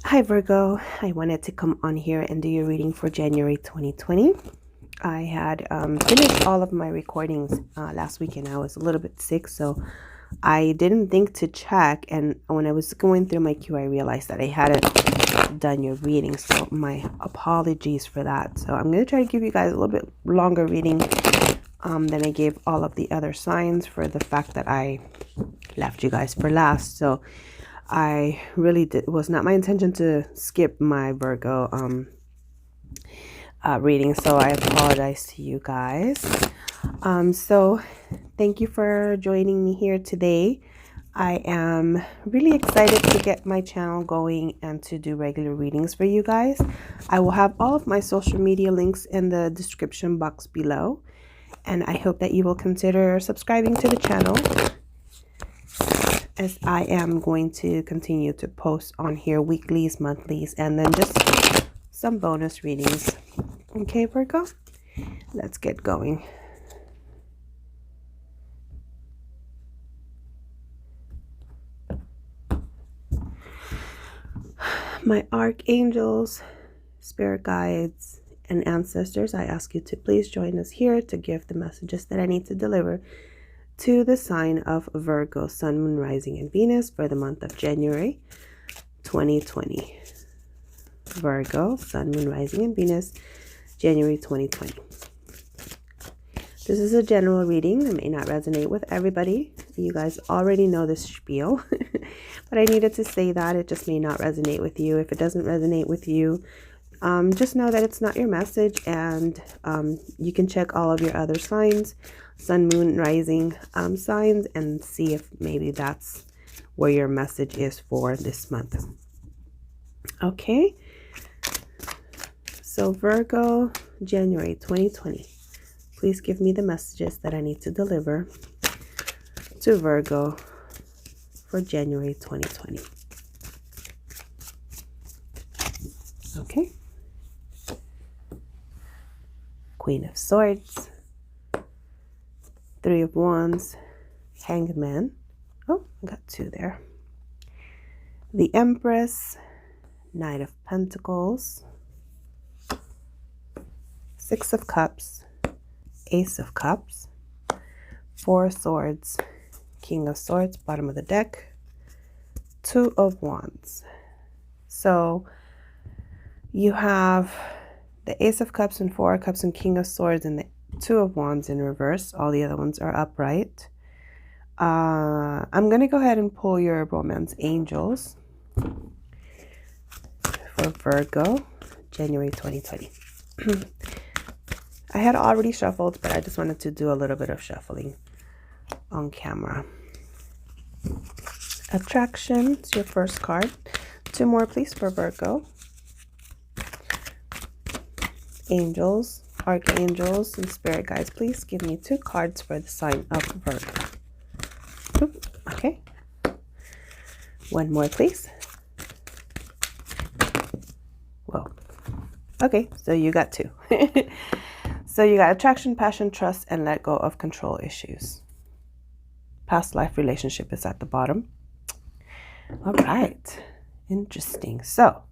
Hi Virgo, I wanted to come on here and do your reading for January 2020. I had finished all of my recordings last weekend. I was a little bit sick, so I didn't think to check, and when I was going through my queue, I realized that I hadn't done your reading, so my apologies for that. So I'm going to try to give you guys a little bit longer reading than I gave all of the other signs, for the fact that I left you guys for last. So I really did. It was not my intention to skip my Virgo reading, so I apologize to you guys. So thank you for joining me here today. I am really excited to get my channel going and to do regular readings for you guys. I will have all of my social media links in the description box below, and I hope that you will consider subscribing to the channel, as I am going to continue to post on here weeklies, monthlies, and then just some bonus readings. Okay, Virgo, let's get going. My archangels, spirit guides, and ancestors, I ask you to please join us here to give the messages that I need to deliver to the sign of Virgo, Sun, Moon, Rising, and Venus for the month of January 2020. Virgo, Sun, Moon, Rising, and Venus, January 2020. This is a general reading that may not resonate with everybody. You guys already know this spiel, but I needed to say that. It just may not resonate with you. If it doesn't resonate with you, just know that it's not your message, and you can check all of your other signs, Sun, Moon, Rising signs, and see if maybe that's where your message is for this month. Okay, so Virgo, January 2020. Please give me the messages that I need to deliver to Virgo for January 2020. Okay. Queen of Swords, Three of Wands, Hanged Man. Oh, I got two there. The Empress, Knight of Pentacles, Six of Cups, Ace of Cups, Four of Swords, King of Swords, bottom of the deck, Two of Wands. So you have the Ace of Cups and Four of Cups and King of Swords and the Two of Wands in reverse. All the other ones are upright. I'm going to go ahead and pull your romance angels for Virgo, January 2020. I had already shuffled, but I just wanted to do a little bit of shuffling on camera. Attraction is your first card. Two more, please, for Virgo. Angels, archangels, and spirit guides, please give me two cards for the sign of Virgo. Okay. One more, please. Whoa. Okay, so you got two. So you got attraction, passion, trust, and let go of control issues. Past life relationship is at the bottom. All right. Interesting. So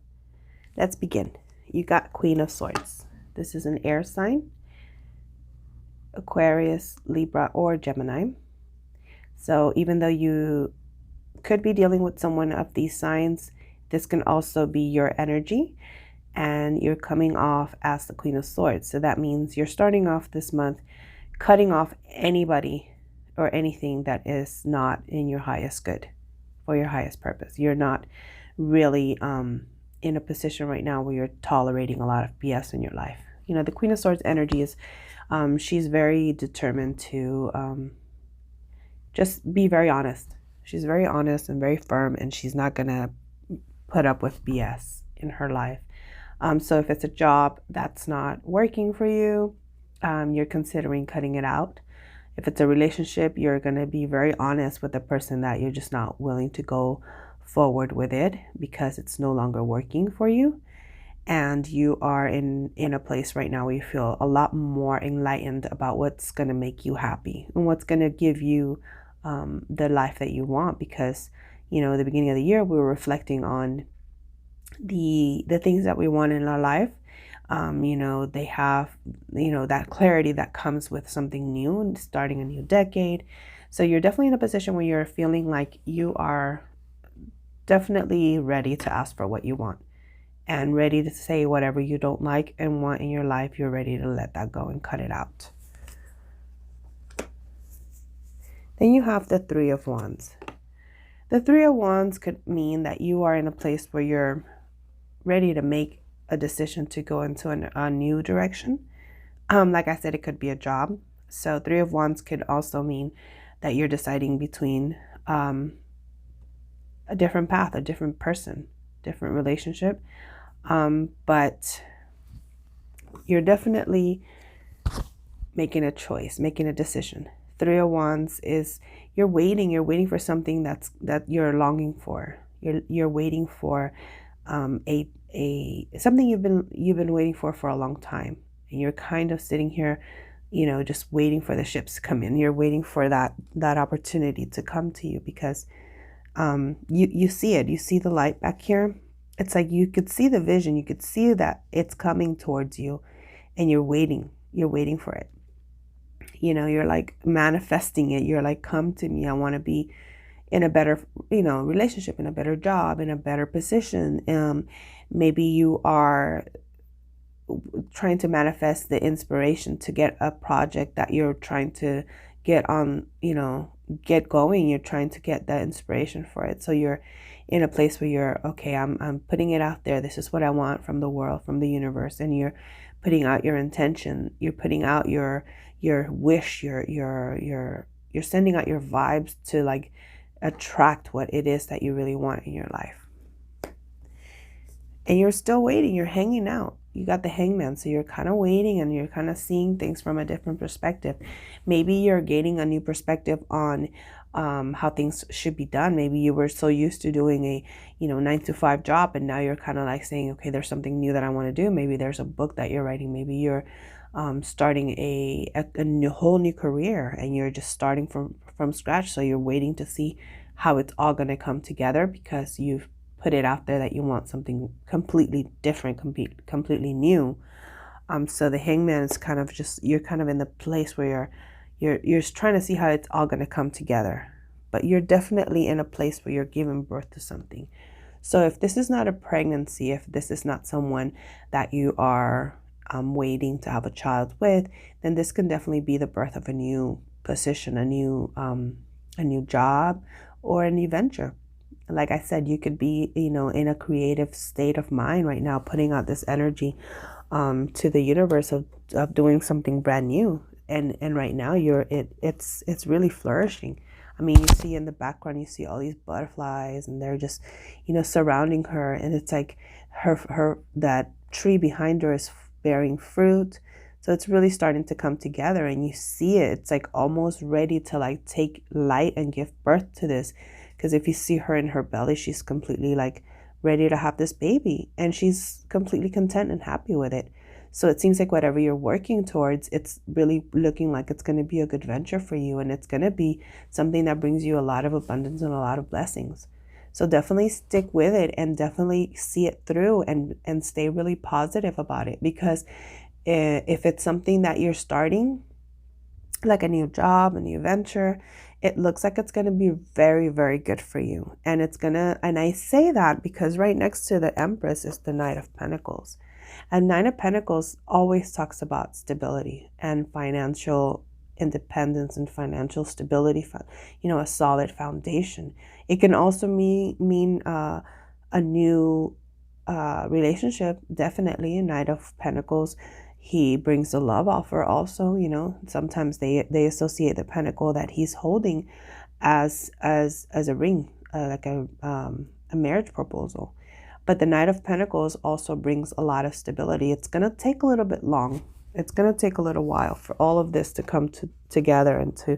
let's begin. You got Queen of Swords. This is an air sign. Aquarius, Libra, or Gemini. So even though you could be dealing with someone of these signs, this can also be your energy. And you're coming off as the Queen of Swords. So that means you're starting off this month cutting off anybody or anything that is not in your highest good or your highest purpose. You're not really in a position right now where you're tolerating a lot of BS in your life. You know, the Queen of Swords energy is, she's very determined to just be very honest. She's very honest and very firm, and she's not going to put up with BS in her life. So if it's a job that's not working for you, you're considering cutting it out. If it's a relationship, you're going to be very honest with the person that you're just not willing to go forward with it because it's no longer working for you. And you are in a place right now where you feel a lot more enlightened about what's going to make you happy and what's going to give you the life that you want. Because, you know, at the beginning of the year, we were reflecting on the things that we want in our life. They have, that clarity that comes with something new and starting a new decade. So you're definitely in a position where you're feeling like you are definitely ready to ask for what you want and ready to say whatever you don't like and want in your life. You're ready to let that go and cut it out. Then you have the Three of Wands. The Three of Wands could mean that you are in a place where you're ready to make a decision to go into a new direction. Like I said, it could be a job. So Three of Wands could also mean that you're deciding between a different path, a different person, different relationship. But you're definitely making a choice, making a decision. Three of Wands is you're waiting for something that you're longing for. You're waiting for a something you've been waiting for a long time, and you're kind of sitting here, just waiting for the ships to come in. You're waiting for that opportunity to come to you because you see it. You see the light back here. It's like you could see the vision. You could see that it's coming towards you, and you're waiting. You're waiting for it. You're like manifesting it. You're like, come to me. I want to be in a better, relationship, in a better job, in a better position. Maybe you are trying to manifest the inspiration to get a project that you're trying to get on, get going. You're trying to get that inspiration for it. So you're in a place where you're, okay, I'm putting it out there. This is what I want from the world, from the universe. And you're putting out your intention. You're putting out your wish, you're sending out your vibes to like attract what it is that you really want in your life. And you're still waiting. You're hanging out. You got the Hangman, so you're kind of waiting and you're kind of seeing things from a different perspective. Maybe you're gaining a new perspective on how things should be done. Maybe you were so used to doing a 9-to-5 job, and now you're kind of like saying, okay, there's something new that I want to do. Maybe there's a book that you're writing. Maybe you're starting a whole new career, and you're just starting from scratch. So you're waiting to see how it's all going to come together because you've put it out there that you want something completely different, completely new. So the Hangman is kind of just, you're kind of in the place where you're trying to see how it's all going to come together. But you're definitely in a place where you're giving birth to something. So if this is not a pregnancy, if this is not someone that you are waiting to have a child with, then this can definitely be the birth of a new position, a new job, or a new venture. Like I said, you could be, in a creative state of mind right now, putting out this energy to the universe of doing something brand new. And right now it's really flourishing. I mean, you see in the background, you see all these butterflies, and they're just, surrounding her. And it's like her that tree behind her is bearing fruit. So it's really starting to come together, and you see it. It's like almost ready to like take light and give birth to this. Because if you see her in her belly, she's completely like ready to have this baby, and she's completely content and happy with it. So it seems like whatever you're working towards, it's really looking like it's going to be a good venture for you, and it's going to be something that brings you a lot of abundance and a lot of blessings. So definitely stick with it and definitely see it through and stay really positive about it, because if it's something that you're starting, like a new job, a new venture, it looks like it's going to be very, very good for you. And and I say that because right next to the Empress is the Knight of Pentacles. And Nine of Pentacles always talks about stability and financial independence and financial stability, a solid foundation. It can also mean a new relationship, definitely. A Knight of Pentacles, he brings the love offer also. Sometimes they associate the pentacle that he's holding as a ring, like a marriage proposal. But the Knight of Pentacles also brings a lot of stability. It's going to take a little bit long. It's going to take a little while for all of this to come together and to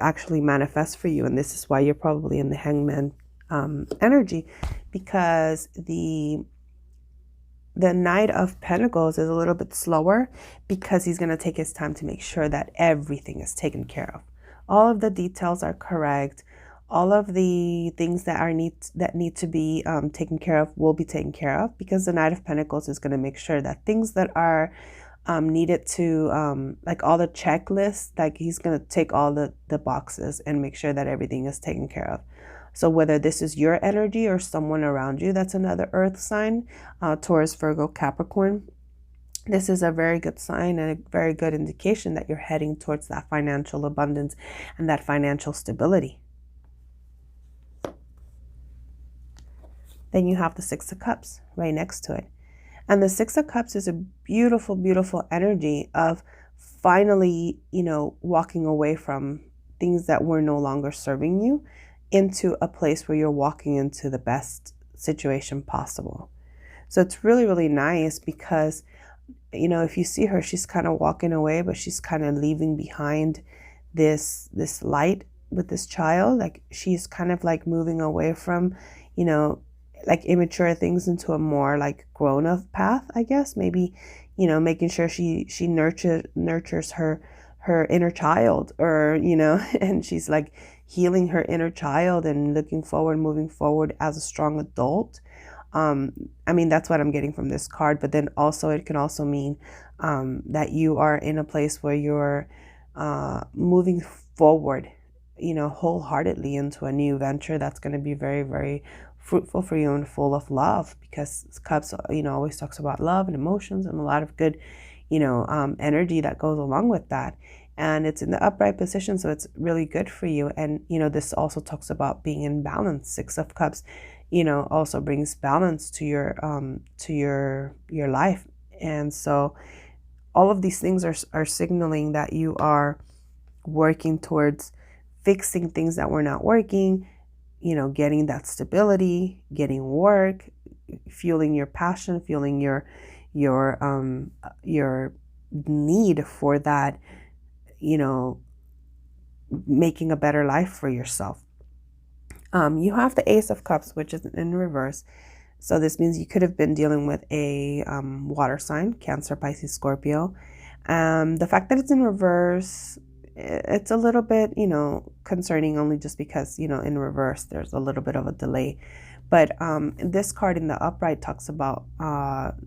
actually manifest for you. And this is why you're probably in the Hangman energy, because the Knight of Pentacles is a little bit slower, because he's going to take his time to make sure that everything is taken care of. All of the details are correct. all of the things that need to be taken care of will be taken care of, because the Knight of Pentacles is going to make sure that things that are needed to like all the checklists, like he's going to take all the boxes and make sure that everything is taken care of. So whether this is your energy or someone around you that's another earth sign, Taurus, Virgo, Capricorn, this is a very good sign and a very good indication that you're heading towards that financial abundance and that financial stability. Then you have the Six of Cups right next to it. And the Six of Cups is a beautiful, beautiful energy of finally, walking away from things that were no longer serving you into a place where you're walking into the best situation possible. So it's really, really nice because, if you see her, she's kind of walking away, but she's kind of leaving behind this light with this child. Like she's kind of like moving away from, like immature things into a more like grown-up path, I guess. Maybe, making sure she nurtures her inner child, or, and she's like healing her inner child and looking forward, moving forward as a strong adult. That's what I'm getting from this card. But then also it can also mean that you are in a place where you're moving forward, wholeheartedly into a new venture that's going to be very, very fruitful for you and full of love, because Cups, always talks about love and emotions and a lot of good, energy that goes along with that. And it's in the upright position, so it's really good for you. And, this also talks about being in balance. Six of Cups, also brings balance to your life. And so all of these things are signaling that you are working towards fixing things that were not working, getting that stability, getting work, fueling your passion, fueling your need for that, making a better life for yourself. You have the Ace of Cups, which is in reverse. So this means you could have been dealing with a water sign, Cancer, Pisces, Scorpio. The fact that it's in reverse, it's a little bit, concerning, only just because, in reverse, there's a little bit of a delay. But this card in the upright talks about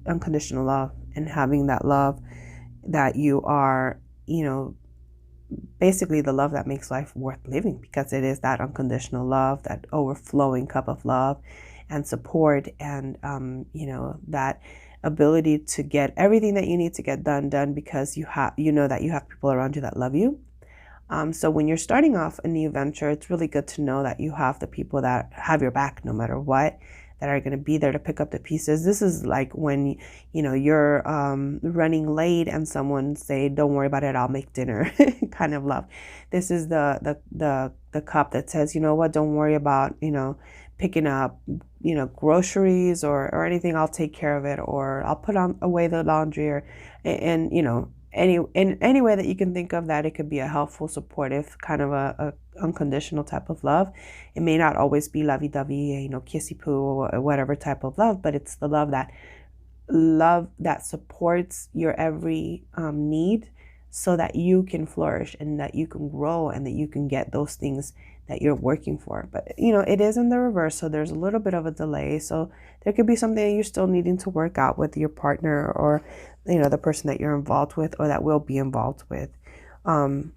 unconditional love and having that love that you are, basically the love that makes life worth living, because it is that unconditional love, that overflowing cup of love and support, and, that ability to get everything that you need to get done because you know that you have people around you that love you. So when you're starting off a new venture, it's really good to know that you have the people that have your back no matter what, that are going to be there to pick up the pieces. This is like when, you're running late and someone say, don't worry about it, I'll make dinner kind of love. This is the cup that says, you know what, don't worry about, picking up, groceries or anything. I'll take care of it, or I'll put away the laundry, or, and any way that you can think of that it could be a helpful, supportive kind of a unconditional type of love. It may not always be lovey-dovey, kissy poo or whatever type of love, but it's the love that supports your every need, so that you can flourish and that you can grow and that you can get those things that you're working for. But it is in the reverse, so there's a little bit of a delay. So there could be something that you're still needing to work out with your partner, or the person that you're involved with or that will be involved with,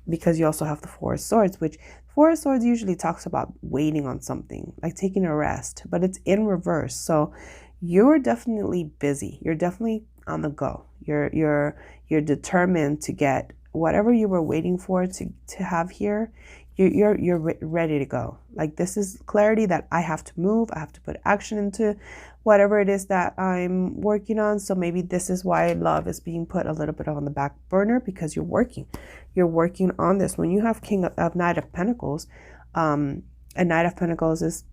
because you also have the Four of Swords, which Four of Swords usually talks about waiting on something, like taking a rest, but it's in reverse. So you're definitely busy. You're definitely on the go. You're determined to get whatever you were waiting for to have here. You're ready to go. Like, this is clarity that I have to move. I have to put action into whatever it is that I'm working on. So maybe this is why love is being put a little bit on the back burner, because you're working on this. When you have Knight of Pentacles, a Knight of Pentacles is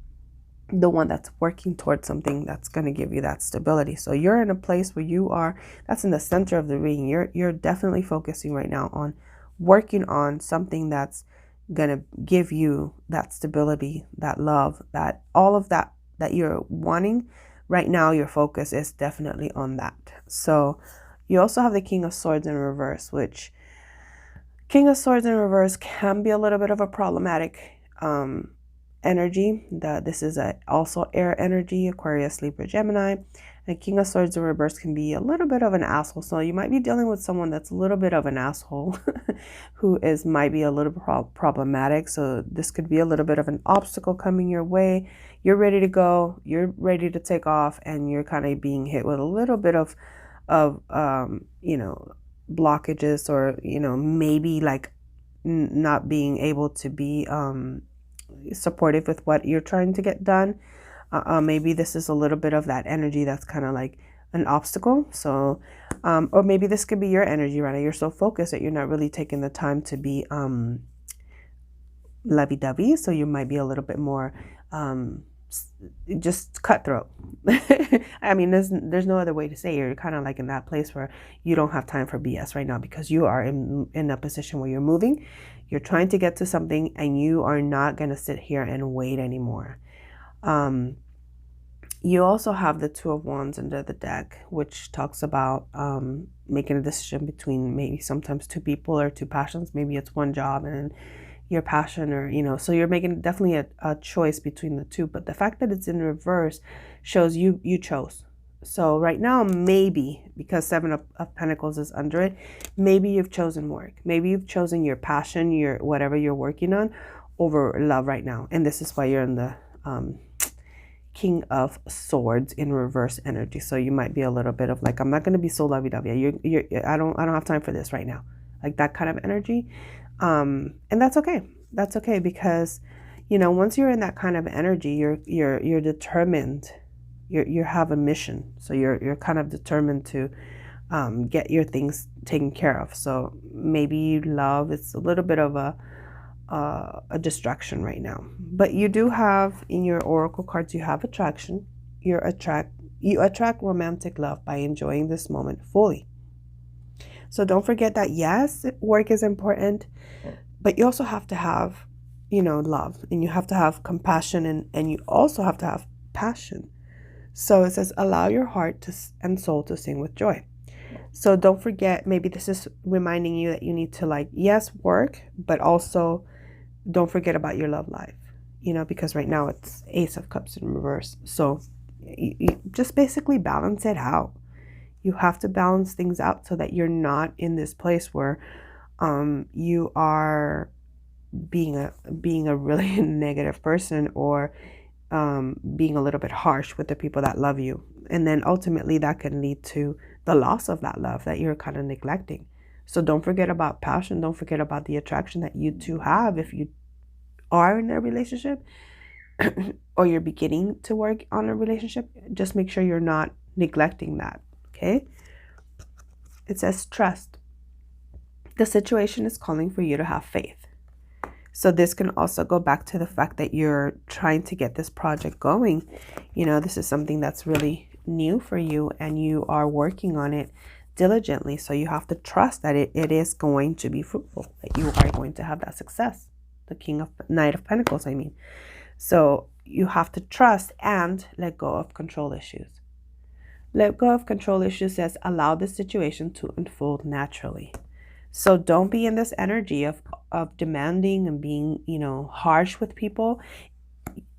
the one that's working towards something that's going to give you that stability. So you're in a place where you are, that's in the center of the ring. You're definitely focusing right now on working on something that's going to give you that stability, that love, that all of that you're wanting. Right now, your focus is definitely on that. So you also have the King of Swords in reverse, which King of Swords in reverse can be a little bit of a problematic energy. This is also air energy, Aquarius, Libra, Gemini. The King of Swords in reverse can be a little bit of an asshole. So you might be dealing with someone that's a little bit of an asshole who might be a little problematic. So this could be a little bit of an obstacle coming your way. You're ready to go. You're ready to take off, and you're kind of being hit with a little bit of blockages, or maybe like not being able to be supportive with what you're trying to get done. Maybe this is a little bit of that energy that's kind of like an obstacle. So, or maybe this could be your energy right now. You're so focused that you're not really taking the time to be lovey-dovey. So you might be a little bit more just cutthroat. I mean, there's no other way to say it. You're kind of like in that place where you don't have time for BS right now, because you are in a position where you're moving. You're trying to get to something, and you are not going to sit here and wait anymore. You also have the Two of Wands under the deck, which talks about making a decision between maybe sometimes two people or two passions. Maybe it's one job and your passion, or so you're making definitely a choice between the two. But the fact that it's in reverse shows you chose. So right now, maybe because Seven of Pentacles is under it, maybe you've chosen work. Maybe you've chosen your passion, your whatever you're working on, over love right now. And this is why you're in the King of Swords in reverse energy. So you might be a little bit of like, I'm not going to be so lovey-dovey. I don't have time for this right now. Like that kind of energy. And that's okay. That's okay, because once you're in that kind of energy, you're determined. You have a mission. So you're kind of determined to get your things taken care of. So maybe love is a little bit of a distraction right now. But you do have in your oracle cards, you have attraction. You attract romantic love by enjoying this moment fully. So don't forget that, yes, work is important, but you also have to have love, and you have to have compassion, and you also have to have passion. So it says, allow your heart and soul to sing with joy. So don't forget, maybe this is reminding you that you need to yes, work, but also don't forget about your love life, because right now it's Ace of Cups in reverse. So you just basically balance it out. You have to balance things out so that you're not in this place where you are being a really negative person, or being a little bit harsh with the people that love you. And then ultimately that can lead to the loss of that love that you're kind of neglecting. So don't forget about passion. Don't forget about the attraction that you two have if you are in a relationship or you're beginning to work on a relationship. Just make sure you're not neglecting that, okay? It says trust. The situation is calling for you to have faith. So this can also go back to the fact that you're trying to get this project going. This is something that's really new for you, and you are working on it diligently. So you have to trust that it is going to be fruitful, that you are going to have that success. The Knight of Pentacles, I mean. So you have to trust and let go of control issues. Let go of control issues says allow the situation to unfold naturally. So don't be in this energy of demanding and being, harsh with people.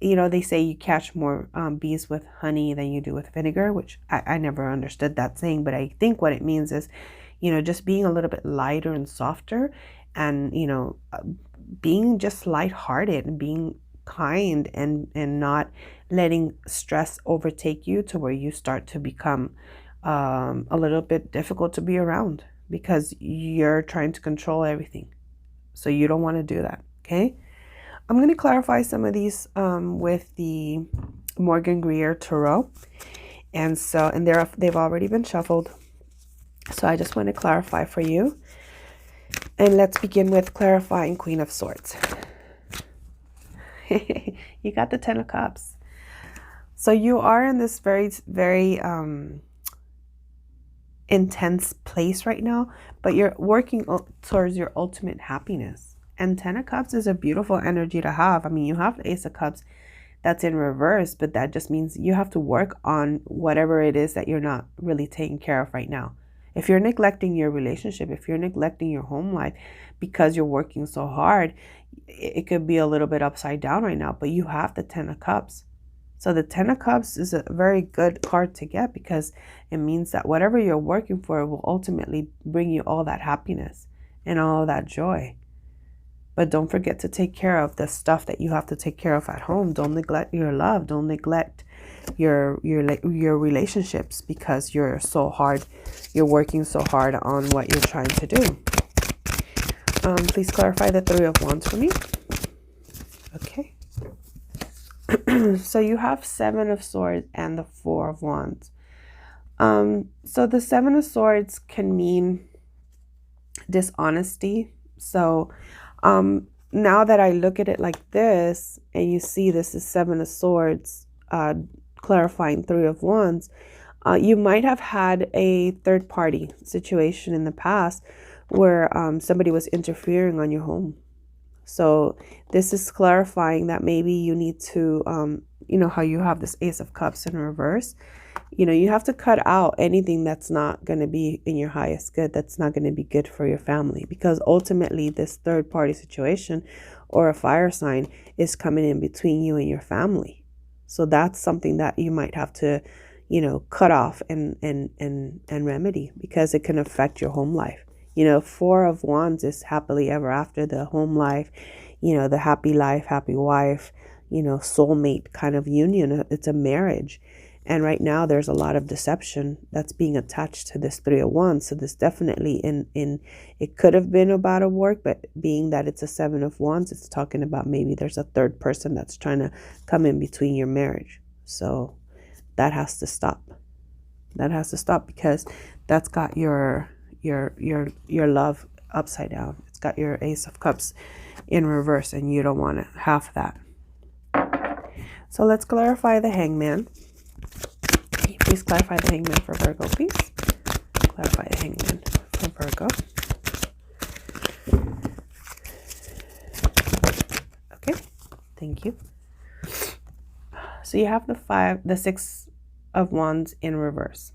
They say you catch more bees with honey than you do with vinegar, which I never understood that saying, but I think what it means is, just being a little bit lighter and softer, and, being just lighthearted and being kind, and not letting stress overtake you to where you start to become a little bit difficult to be around, because you're trying to control everything. So you don't want to do that, okay? I'm going to clarify some of these with the Morgan Greer Tarot. And they've already been shuffled. So I just want to clarify for you. And let's begin with clarifying Queen of Swords. You got the Ten of Cups. So you are in this very, very intense place right now, but you're working towards your ultimate happiness. And Ten of Cups is a beautiful energy to have. I mean, you have the Ace of Cups that's in reverse, but that just means you have to work on whatever it is that you're not really taking care of right now. If you're neglecting your relationship, if you're neglecting your home life because you're working so hard, it could be a little bit upside down right now, but you have the 10 of Cups. So the 10 of Cups is a very good card to get because it means that whatever you're working for will ultimately bring you all that happiness and all that joy. But don't forget to take care of the stuff that you have to take care of at home. Don't neglect your love. Don't neglect your relationships because you're so hard. You're working so hard on what you're trying to do. Please clarify the 3 of Wands for me. Okay. So you have 7 of Swords and the 4 of Wands. So the 7 of Swords can mean dishonesty. So now that I look at it like this, and you see this is 7 of Swords, clarifying 3 of Wands, you might have had a third party situation in the past where somebody was interfering on your home. So this is clarifying that maybe you need to, you know how you have this Ace of Cups in reverse. You know, you have to cut out anything that's not going to be in your highest good, that's not going to be good for your family. Because ultimately this third party situation or a fire sign is coming in between you and your family. So that's something that you might have to, you know, cut off and remedy, because it can affect your home life. You know, 4 of Wands is happily ever after, the home life, you know, the happy life, happy wife, you know, soulmate kind of union. It's a marriage. And right now there's a lot of deception that's being attached to this 3 of Wands. So this definitely it could have been about a work, but being that it's a 7 of Wands, it's talking about maybe there's a third person that's trying to come in between your marriage. So that has to stop. That has to stop, because that's got your love upside down. It's got your Ace of Cups in reverse, and you don't want to have that. So let's clarify the Hangman. Can you please clarify the Hangman for Virgo, please? Clarify the Hangman for Virgo. Okay, thank you. So you have the 6 of Wands in reverse.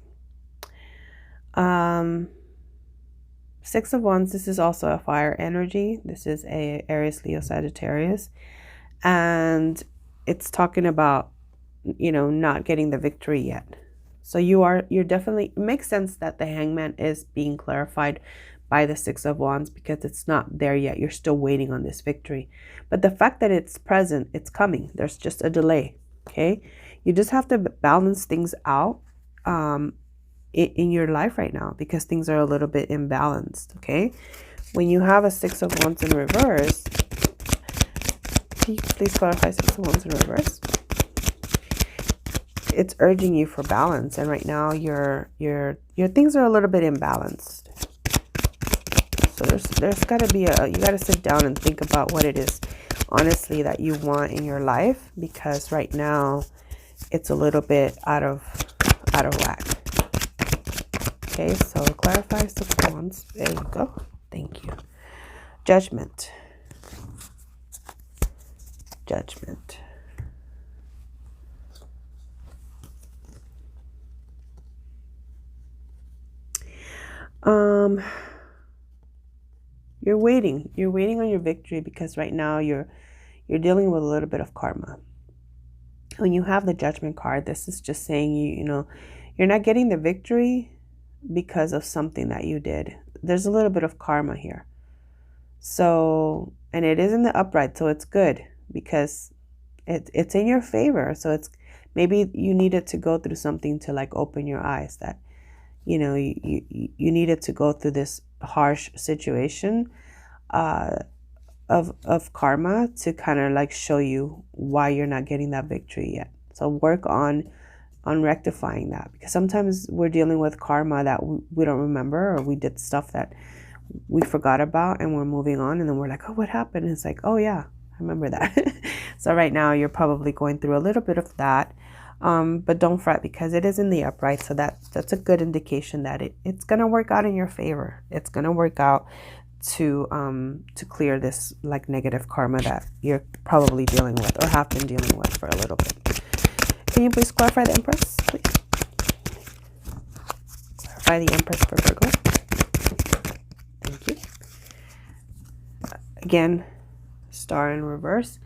6 of Wands, this is also a fire energy. This is a Aries, Leo, Sagittarius. And it's talking about, you know, not getting the victory yet. So you're definitely, it makes sense that the Hangman is being clarified by the 6 of Wands, because it's not there yet. You're still waiting on this victory. But the fact that it's present, it's coming. There's just a delay. Okay. You just have to balance things out in your life right now, because things are a little bit imbalanced. Okay. When you have a 6 of Wands in reverse, can you please clarify 6 of Wands in reverse? It's urging you for balance, and right now your things are a little bit imbalanced. So there's got to be you got to sit down and think about what it is honestly that you want in your life, because right now it's a little bit out of whack. Okay, so clarify 6 of Wands. There you go. Thank you. Judgment. Judgment. You're waiting. You're waiting on your victory, because right now you're dealing with a little bit of karma. When you have the Judgment card, this is just saying you know, you're not getting the victory because of something that you did. There's a little bit of karma here. So, and it is in the upright, so it's good, because it's in your favor. So it's, maybe you needed to go through something to like open your eyes, that, you know, you needed to go through this harsh situation of karma to kind of like show you why you're not getting that victory yet. So work on rectifying that, because sometimes we're dealing with karma that we don't remember, or we did stuff that we forgot about, and we're moving on, and then we're like, oh, what happened? And it's like, oh yeah, I remember that. So right now you're probably going through a little bit of that. But don't fret, because it is in the upright. So that's a good indication that it's going to work out in your favor. It's going to work out to clear this like negative karma that you're probably dealing with, or have been dealing with for a little bit. Can you please clarify the Empress, please? clarify the Empress for Virgo. Thank you. Again, Star in reverse.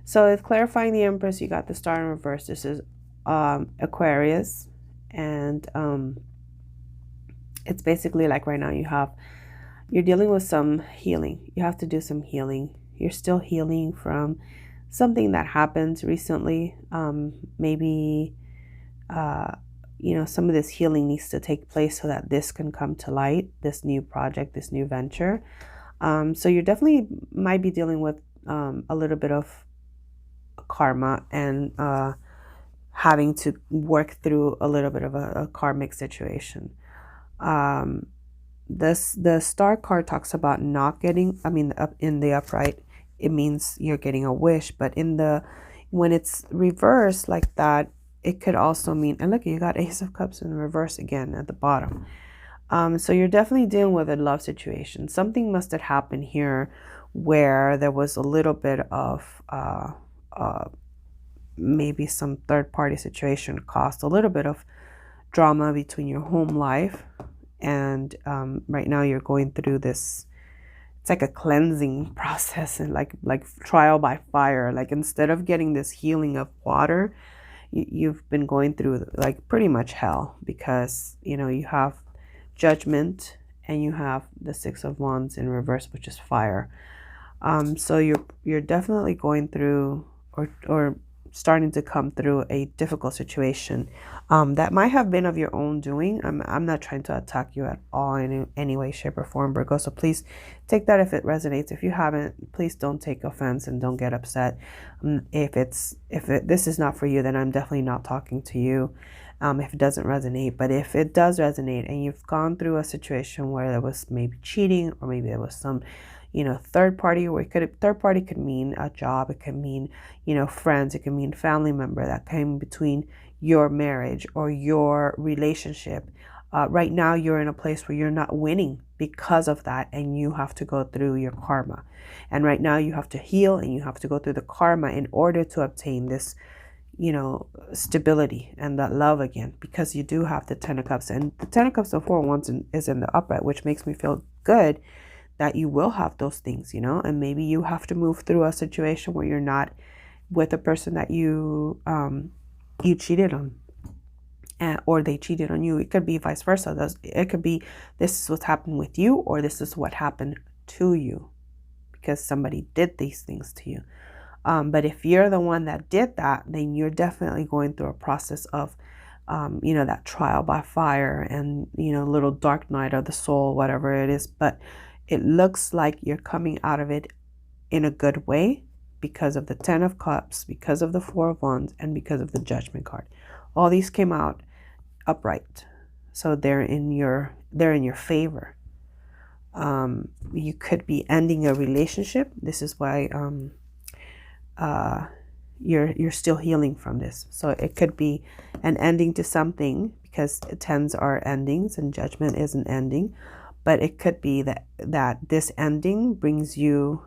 So with clarifying the Empress, you got the Star in reverse. This is Aquarius, and it's basically like right now you're dealing with some healing. You have to do some healing. You're still healing from something that happened recently. Maybe some of this healing needs to take place so that this can come to light, this new project, this new venture. So you definitely might be dealing with a little bit of karma and having to work through a little bit of a karmic situation. The Star card talks about not getting, in the upright, it means you're getting a wish, but when it's reversed like that, it could also mean, and look, you got Ace of Cups in reverse again at the bottom. So you're definitely dealing with a love situation. Something must have happened here where there was a little bit of maybe some third-party situation caused a little bit of drama between your home life, and right now you're going through this. It's like a cleansing process, and like trial by fire. Like instead of getting this healing of water, you've been going through like pretty much hell, because you have Judgment and you have the Six of Wands in reverse, which is fire. So you're definitely going through or starting to come through a difficult situation that might have been of your own doing. I'm not trying to attack you at all in any way, shape, or form, Virgo. So please take that if it resonates. If you haven't, please don't take offense and don't get upset. If this is not for you, then I'm definitely not talking to you. If it doesn't resonate. But if it does resonate and you've gone through a situation where there was maybe cheating, or maybe there was some third party, or third party could mean a job, it could mean friends, it could mean family member that came between your marriage or your relationship. Right now you're in a place where you're not winning because of that, and you have to go through your karma. And right now you have to heal, and you have to go through the karma in order to obtain this stability and that love again, because you do have the Ten of Cups, and the Ten of Cups and Four of Wands is in the upright, which makes me feel good that you will have those things, and maybe you have to move through a situation where you're not with a person that you cheated on, or they cheated on you. It could be vice versa. It could be this is what's happened with you, or this is what happened to you because somebody did these things to you. But if you're the one that did that, then you're definitely going through a process of, that trial by fire and, little dark night of the soul, whatever it is. But it looks like you're coming out of it in a good way because of the Ten of Cups, because of the Four of Wands, and because of the Judgment card. All these came out upright. So they're in your favor. You could be ending a relationship. This is why, you're still healing from this. So it could be an ending to something, because tens are endings and Judgment is an ending. But it could be that this ending brings you,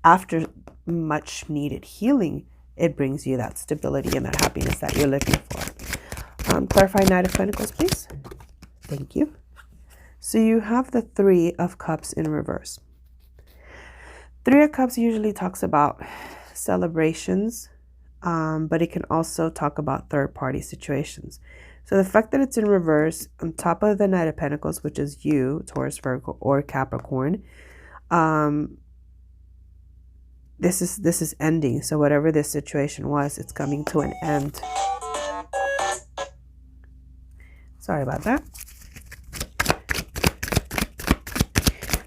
after much needed healing, it brings you that stability and that happiness that you're looking for. Clarify Knight of Pentacles, please. Thank you. So you have the Three of Cups in reverse. Three of Cups usually talks about celebrations, but it can also talk about third-party situations. So the fact that it's in reverse on top of the Knight of Pentacles, which is you, Taurus, Virgo, or Capricorn, this is ending. So whatever this situation was, it's coming to an end. Sorry about that.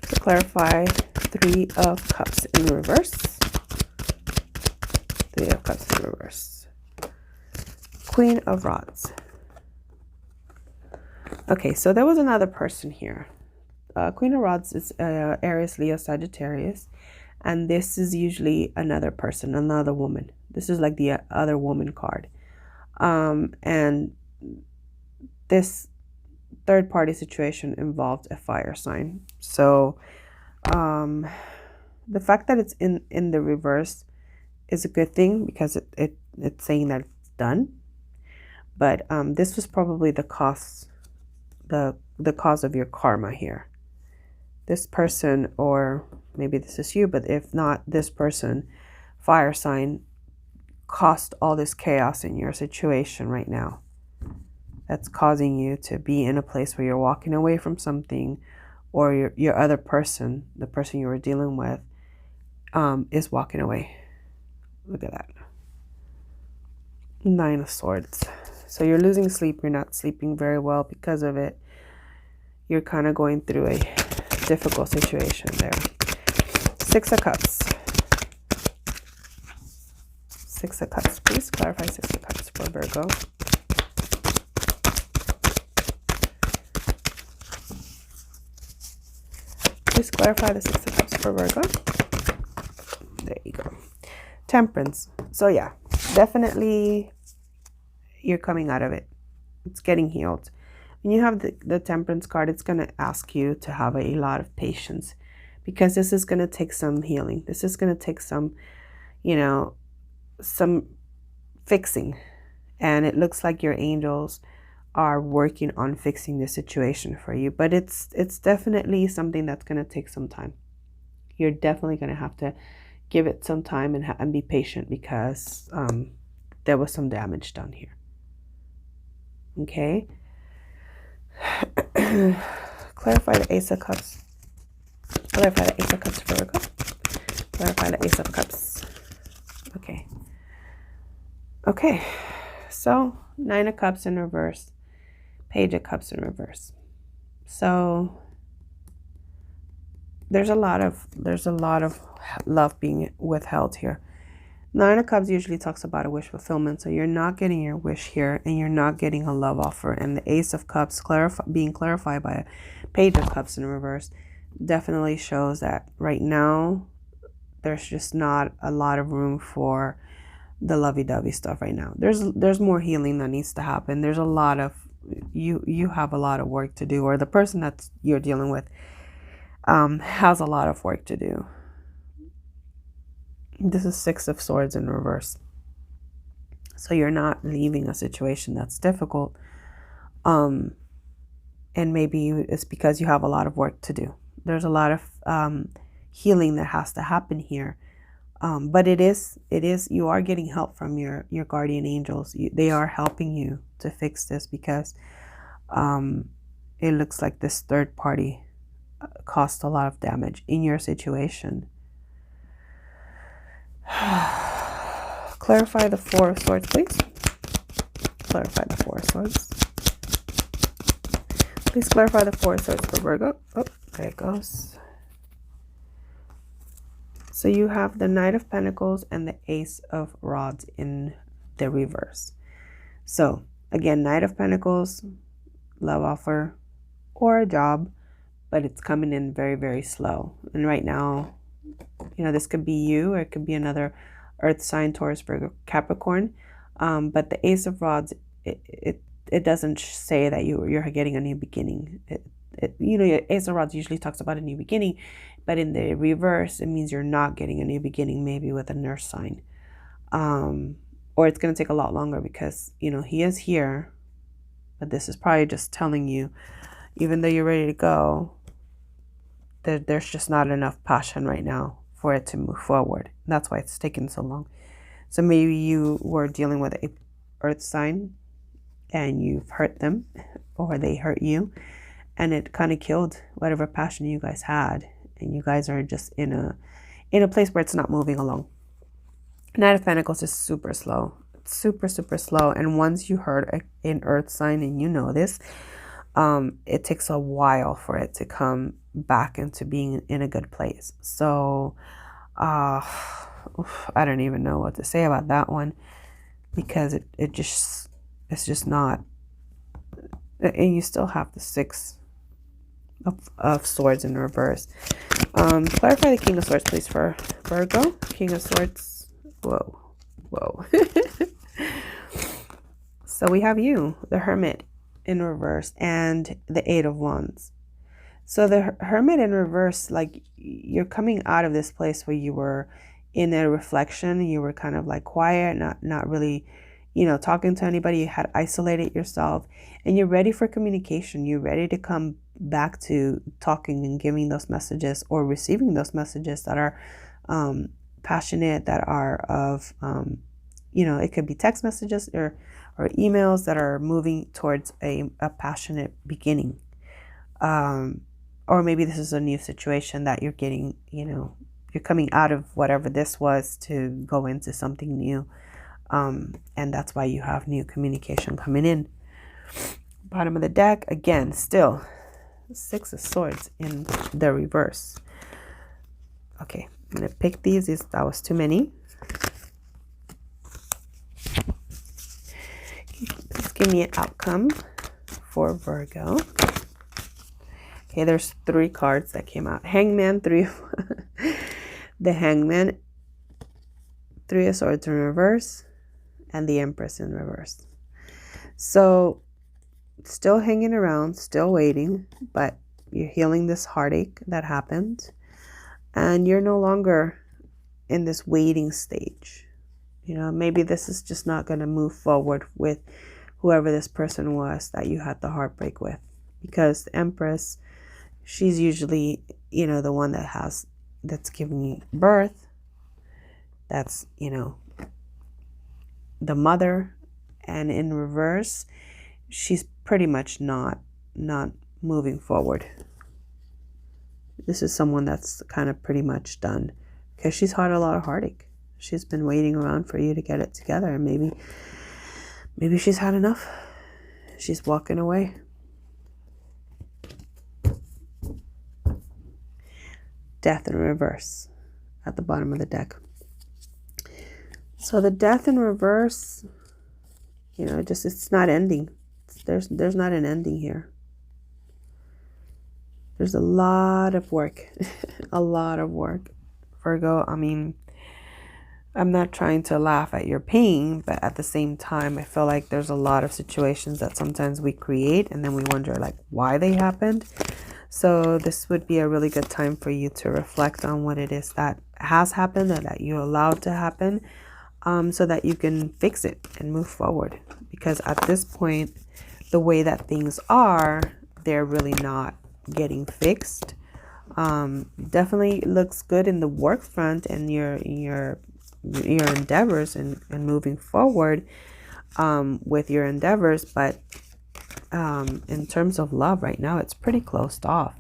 To clarify, Three of Cups in reverse. Three of Cups in reverse. Queen of Rods. Okay, so there was another person here. Queen of Rods is Aries, Leo, Sagittarius. And this is usually another person, another woman. This is like the other woman card. And this third party situation involved a fire sign. So the fact that it's in the reverse is a good thing, because it's saying that it's done. But this was probably the cause the cause of your karma here. This person, or maybe this is you, but if not, this person, fire sign, caused all this chaos in your situation right now. That's causing you to be in a place where you're walking away from something, or your other person, the person you were dealing with, is walking away. Look at that. 9 of Swords. So you're losing sleep. You're not sleeping very well because of it. You're kind of going through a difficult situation there. 6 of Cups. 6 of Cups. Please clarify 6 of Cups for Virgo. Please clarify the 6 of Cups for Virgo. There you go. Temperance. So yeah, definitely you're coming out of it. It's getting healed. When you have the Temperance card, it's going to ask you to have a lot of patience, because this is going to take some healing. This is going to take some, some fixing. And it looks like your angels are working on fixing the situation for you. But it's definitely something that's going to take some time. You're definitely going to have to give it some time and be patient, because there was some damage done here. Okay. Clarify the Ace of Cups. Clarify the Ace of Cups for Virgo. Clarify the Ace of Cups. Okay. Okay. So 9 of Cups in reverse. Page of Cups in reverse. So there's a lot of love being withheld here. 9 of Cups usually talks about a wish fulfillment, so you're not getting your wish here, and you're not getting a love offer. And the Ace of Cups being clarified by a Page of Cups in reverse definitely shows that right now there's just not a lot of room for the lovey-dovey stuff right now. There's more healing that needs to happen. There's a lot of you have a lot of work to do, or the person that you're dealing with has a lot of work to do. This is 6 of Swords in reverse. So you're not leaving a situation that's difficult. And maybe it's because you have a lot of work to do. There's a lot of healing that has to happen here. But it is, you are getting help from your guardian angels. They are helping you to fix this, because it looks like this third party caused a lot of damage in your situation. Clarify the 4 of Swords, please. Clarify the 4 of Swords. Please clarify the 4 of Swords for Virgo. Oh, there it goes. So you have the Knight of Pentacles and the Ace of Rods in the reverse. So again, Knight of Pentacles, love offer or a job, but it's coming in very, very slow. And right now, this could be you, or it could be another earth sign, Taurus, Virgo, Capricorn. But the Ace of Rods, it doesn't say that you're getting a new beginning. Your Ace of Rods usually talks about a new beginning, but in the reverse, it means you're not getting a new beginning, maybe with a nurse sign. Or it's going to take a lot longer, because, he is here, but this is probably just telling you, even though you're ready to go, there's just not enough passion right now for it to move forward. That's why it's taking so long. So maybe you were dealing with a earth sign and you've hurt them, or they hurt you, and it kind of killed whatever passion you guys had, and you guys are just in a place where it's not moving along. Knight of Pentacles is super slow. It's super, super slow. And once you hurt an earth sign, and you know this, it takes a while for it to come back into being in a good place. So I don't even know what to say about that one, because it's just not. And you still have the 6 of Swords in reverse. Clarify the King of Swords, please, for Virgo. King of Swords. Whoa. So we have you, the Hermit in reverse, and the 8 of Wands. So the Hermit in reverse, like, you're coming out of this place where you were in a reflection. You were kind of like quiet, not really talking to anybody. You had isolated yourself, and you're ready for communication. You're ready to come back to talking and giving those messages or receiving those messages that are passionate, that are of, it could be text messages or emails that are moving towards a passionate beginning. Or maybe this is a new situation that you're getting, you're coming out of whatever this was to go into something new. And that's why you have new communication coming in. Bottom of the deck, again, still Six of Swords in the reverse. Okay, I'm going to pick these. That was too many. Please give me an outcome for Virgo. Okay, there's 3 cards that came out. Hangman, 3. The Hangman, 3 of Swords in reverse, and the Empress in reverse. So still hanging around, still waiting, but you're healing this heartache that happened, and you're no longer in this waiting stage. Maybe this is just not going to move forward with whoever this person was that you had the heartbreak with, because the Empress, she's usually, the one that's giving you birth. That's, the mother, and in reverse, she's pretty much not moving forward. This is someone that's kind of pretty much done, because she's had a lot of heartache. She's been waiting around for you to get it together, and maybe she's had enough. She's walking away. Death in reverse at the bottom of the deck. So the Death in reverse, it's not ending. There's not an ending here. There's a lot of work. A lot of work, Virgo. I mean, I'm not trying to laugh at your pain, but at the same time, I feel like there's a lot of situations that sometimes we create and then we wonder why they happened. So this would be a really good time for you to reflect on what it is that has happened and that you allowed to happen, so that you can fix it and move forward. Because at this point, the way that things are, they're really not getting fixed. Definitely looks good in the work front and your endeavors and moving forward with your endeavors, but in terms of love right now, it's pretty closed off.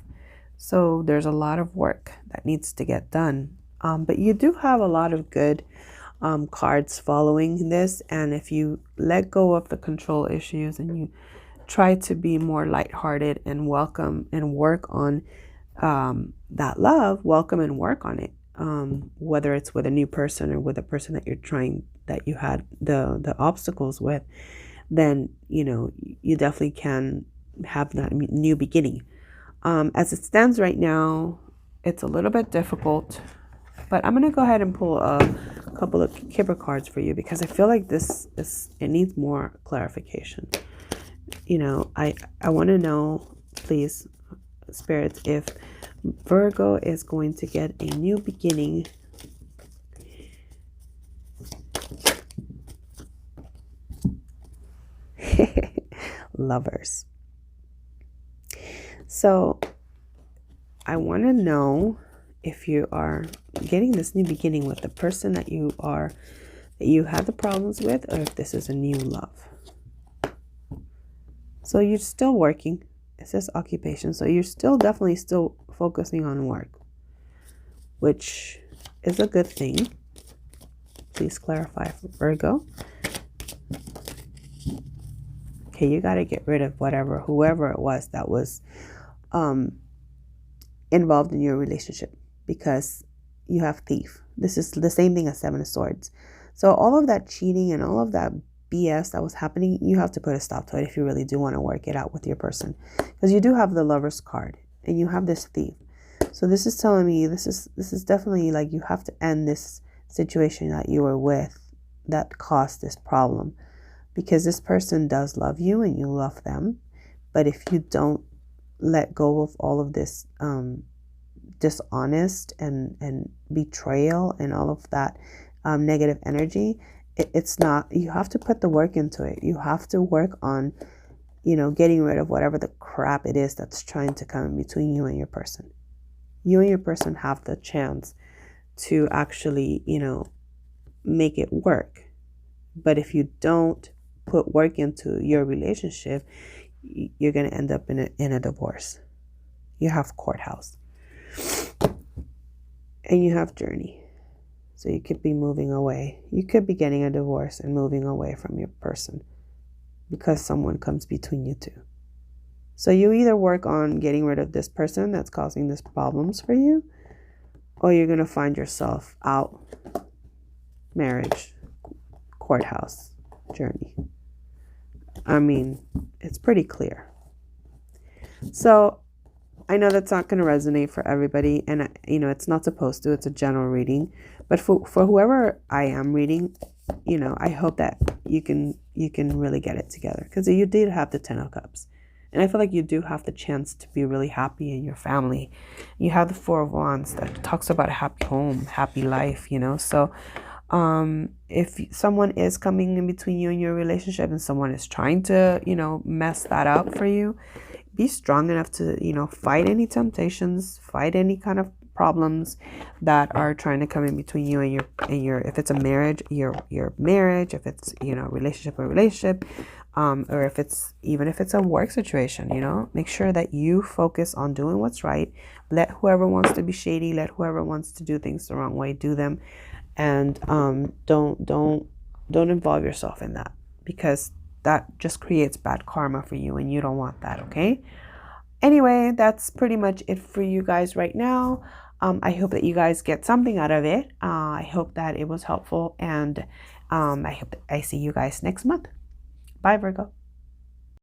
So there's a lot of work that needs to get done. But you do have a lot of good cards following this. And if you let go of the control issues and you try to be more lighthearted and welcome and work on that love, welcome and work on it. Whether it's with a new person or with a person that you had the obstacles with, then you definitely can have that new beginning. As it stands right now, it's a little bit difficult, but I'm going to go ahead and pull a couple of Kipper cards for you, because I feel like it needs more clarification. I want to know, please, spirits, if Virgo is going to get a new beginning Lovers. So I want to know if you are getting this new beginning with the person that you had the problems with, or if this is a new love. So you're still working. It says occupation. So you're definitely still focusing on work, which is a good thing. Please clarify for Virgo. Okay, you got to get rid of whoever it was that was involved in your relationship, because you have thief. This is the same thing as Seven of Swords. So all of that cheating and all of that BS that was happening, you have to put a stop to it if you really do want to work it out with your person, because you do have the Lover's card and you have this thief. So this is telling me this is definitely like you have to end this situation that you were with that caused this problem, because this person does love you and you love them. But if you don't let go of all of this dishonest and betrayal and all of that negative energy, it's not, you have to put the work into it. You have to work on, you know, getting rid of whatever the crap it is that's trying to come in between you and your person. You and your person have the chance to actually, you know, make it work. But if you don't put work into your relationship, you're going to end up in a divorce. You have courthouse and you have journey. So you could be moving away. You could be getting a divorce and moving away from your person because someone comes between you two. So you either work on getting rid of this person that's causing these problems for you, or you're going to find yourself out, marriage, courthouse, journey. I mean, it's pretty clear. So I know that's not going to resonate for everybody, and you know, it's not supposed to. It's a general reading, but for whoever I am reading, you know, I hope that you can really get it together, because you did have the 10 of Cups, and I feel like you do have the chance to be really happy in your family. You have the 4 of Wands that talks about a happy home, happy life, you know. So if someone is coming in between you and your relationship, and someone is trying to, you know, mess that up for you, be strong enough to, you know, fight any temptations, fight any kind of problems that are trying to come in between you and your if it's a marriage, your marriage, if it's, you know, relationship, or if it's a work situation, you know, make sure that you focus on doing what's right. Let whoever wants to be shady, let whoever wants to do things the wrong way, do them. And don't involve yourself in that, because that just creates bad karma for you, and you don't want that. Okay, anyway, that's pretty much it for you guys right now. I hope that you guys get something out of it. I hope that it was helpful, and I hope that I see you guys next month. Bye, Virgo.